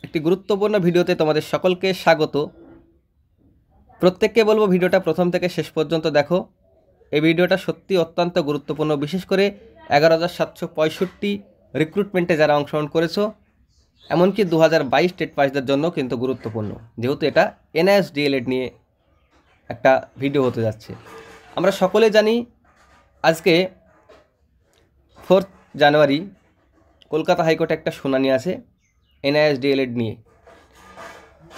একটি গুরুত্বপূর্ণ ভিডিওতে তোমাদের সকলকে স্বাগত। প্রত্যেককে বলবো ভিডিওটা প্রথম থেকে শেষ পর্যন্ত দেখো। এই ভিডিওটা সত্যি অত্যন্ত গুরুত্বপূর্ণ, বিশেষ করে 11,765 রিক্রুটমেন্টে যারা অংশগ্রহণ করেছো, এমনকি 2022 টেট পাসদের জন্য কিন্তু গুরুত্বপূর্ণ, যেহেতু এটা NISDLED নিয়ে একটা ভিডিও হতে যাচ্ছে। আমরা সকলে জানি আজকে 4 জানুয়ারি কলকাতা হাইকোর্টে একটা শুনানি আছে NISDLED নিয়ে।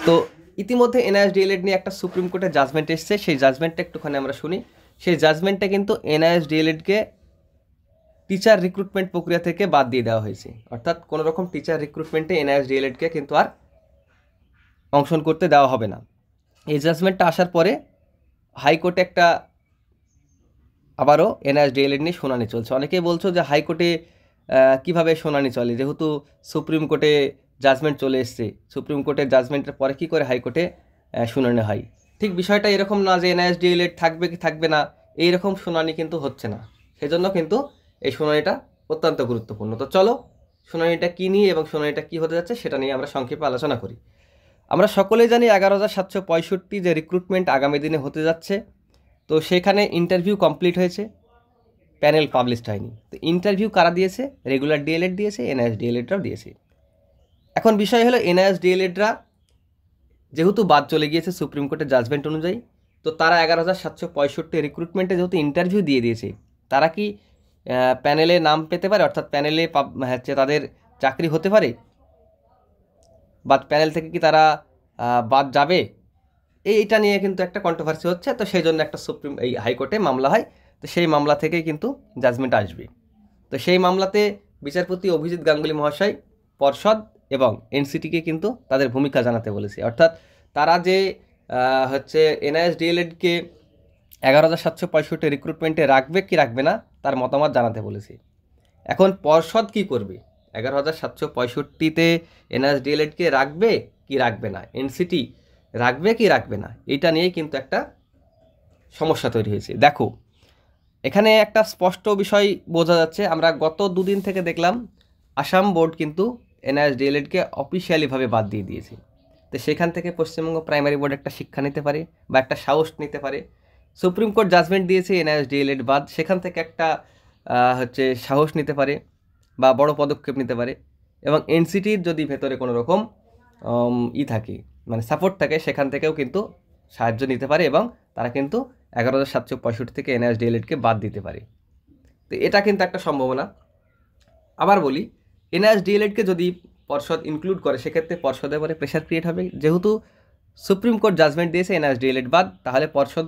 তো ইতিমধ্যে NISDLED নিয়ে একটা সুপ্রিম কোর্টের জাজমেন্ট এসছে, সেই জাজমেন্টটা একটুখানি আমরা শুনি। সেই জাজমেন্টে কিন্তু NISDLEDকে টিচার রিক্রুটমেন্ট প্রক্রিয়া থেকে বাদ দিয়ে দেওয়া হয়েছে, অর্থাৎ কোনো রকম টিচার রিক্রুটমেন্টে NISDLEDকে কিন্তু আর অংশগ্রহণ করতে দেওয়া হবে না। এই জাজমেন্টটা আসার পরে হাইকোর্টে একটা আবারও NISDLED নিয়ে শুনানি চলছে। অনেকেই বলছো যে হাইকোর্টে কিভাবে শুনানি চলে, যেহেতু সুপ্রিম কোর্টে জাজমেন্ট চলে এসছে, সুপ্রিম কোর্টের জাজমেন্টের পরে কি করে হাইকোর্টে শুনানি হয়। ঠিক বিষয়টা এরকম না যে NISDLED থাকবে কি থাকবে না, এইরকম শুনানি কিন্তু হচ্ছে না। সেজন্য কিন্তু এই শুনানিটা অত্যন্ত গুরুত্বপূর্ণ। তো চলো শুনানিটা কী নিয়ে এবং শুনানিটা কী হতে যাচ্ছে সেটা নিয়ে আমরা সংক্ষেপে আলোচনা করি। আমরা সকলেই জানি 11,765 যে রিক্রুটমেন্ট আগামী দিনে হতে যাচ্ছে, তো সেখানে ইন্টারভিউ কমপ্লিট হয়েছে, প্যানেল পাবলিশড হয়নি। তো ইন্টারভিউ কারা দিয়েছে? রেগুলার DLED দিয়েছে, NISDLEDরাও দিয়েছে। এখন বিষয় হলো NISDLEDরা যেহেতু বাদ চলে গিয়েছে সুপ্রিম কোর্টের জাজমেন্ট অনুযায়ী, তো তারা 11,765 রিক্রুটমেন্টে যেহেতু ইন্টারভিউ দিয়ে দিয়েছে, তারা কি প্যানেলে নাম পেতে পারে, অর্থাৎ প্যানেলে তাদের চাকরি হতে পারে, বা প্যানেল থেকে কি তারা বাদ যাবে? এইটা নিয়ে কিন্তু একটা কন্ট্রোভার্সি হচ্ছে। তো সেই জন্য একটা এই হাইকোর্টে মামলা হয়। তো সেই মামলা থেকেই কিন্তু জাজমেন্ট আসবে। তো সেই মামলাতে বিচারপতি অভিজিৎ গাঙ্গুলি মহাশয় পর্ষদ এবং NCTকে কিন্তু তাদের ভূমিকা জানাতে বলেছে, অর্থাৎ তারা যে NISDLEDকে 11,765 রিক্রুটমেন্টে রাখবে কি রাখবে না তার মতামত জানাতে বলেছে। এখন পর্ষদ কি করবে? 11,765-তে NISDLEDকে রাখবে কি রাখবে না, NCT রাখবে কি রাখবে না, এটা নিয়েই কিন্তু একটা সমস্যা তৈরি হয়েছে। দেখো, এখানে একটা স্পষ্ট বিষয় বোঝা যাচ্ছে। আমরা গত দুদিন থেকে দেখলাম আসাম বোর্ড কিন্তু NISDLEDকে অফিসিয়ালিভাবে বাদ দিয়ে দিয়েছে। তো সেখান থেকে পশ্চিমবঙ্গ প্রাইমারি বোর্ড একটা শিক্ষা নিতে পারে বা একটা সাহস নিতে পারে। সুপ্রিম কোর্ট জাজমেন্ট দিয়েছে NISDLED বাদ, সেখান থেকে একটা সাহস নিতে পারে বা বড় পদক্ষেপ নিতে পারে। এবং NCTর যদি ভেতরে কোনো রকম থাকে, মানে সাপোর্ট থাকে, সেখান থেকেও কিন্তু সাহায্য নিতে পারে এবং তারা কিন্তু 11,765 থেকে NISDLEDকে বাদ দিতে পারে। তো এটা কিন্তু একটা সম্ভাবনা। আবার বলি, NISDLEDকে যদি পর্ষদ ইনক্লুড করে, সেক্ষেত্রে পর্ষদের পরে প্রেশার ক্রিয়েট হবে। যেহেতু সুপ্রিম কোর্ট জাজমেন্ট দিয়েছে NISDLED বাদ, তাহলে পর্ষদ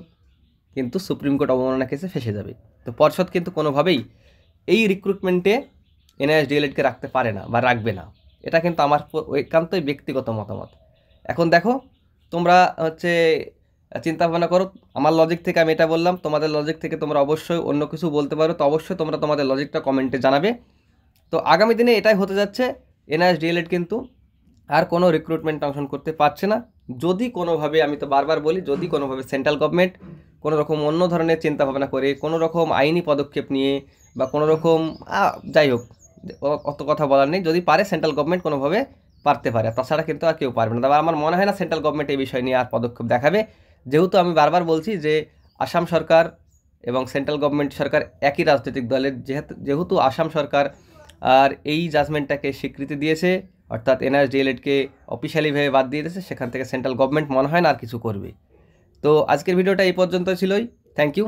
কিন্তু সুপ্রিম কোর্ট অবমাননা কেসে ফেসে যাবে। তো পর্ষদ কিন্তু কোনোভাবেই এই রিক্রুটমেন্টে NISDLEDকে রাখতে পারে না বা রাখবে না। এটা কিন্তু আমার একান্তই ব্যক্তিগত মতামত। এখন দেখো, তোমরা চিন্তা ভাবনা করো। আমার লজিক থেকে আমি এটা বললাম, তোমাদের লজিক থেকে তোমরা অবশ্যই অন্য কিছু বলতে পারো। তো অবশ্যই তোমরা তোমাদের লজিকটা কমেন্টে জানাবে। তো আগামী দিনে এটাই হতে যাচ্ছে, NISDLED কিন্তু আর কোনো রিক্রুটমেন্ট অংশগ্রহণ করতে পারছে না। যদি কোনোভাবে, আমি তো বারবার বলি, যদি কোনোভাবে সেন্ট্রাল গভর্নমেন্ট কোনো রকম অন্য ধরনের চিন্তা ভাবনা করে, কোনো রকম আইনি পদক্ষেপ নিয়ে বা কোনো রকম যাই হোক, অত কথা বলার নেই, যদি পারে সেন্ট্রাল গভর্নমেন্ট কোনোভাবে পারতে পারে, তাছাড়া কিন্তু আর কেউ পারবে না। তবে আমার মনে হয় না সেন্ট্রাল গভর্নমেন্ট এই বিষয় নিয়ে আর পদক্ষেপ দেখাবে। যেহেতু আমি বারবার বলছি যে আসাম সরকার এবং সেন্ট্রাল গভর্নমেন্ট সরকার একই রাজনৈতিক দলের, যেহেতু আসাম সরকার আর এই জাজমেন্টটাকে স্বীকৃতি দিয়েছে, অর্থাৎ NISDLEDকে অফিসিয়ালিভাবে বাদ দিয়ে দিয়েছে, সেখান থেকে সেন্ট্রাল গভর্নমেন্ট মনে হয় না আর কিছু করবে। তো আজকের ভিডিওটা এই পর্যন্ত ছিলই। Thank you.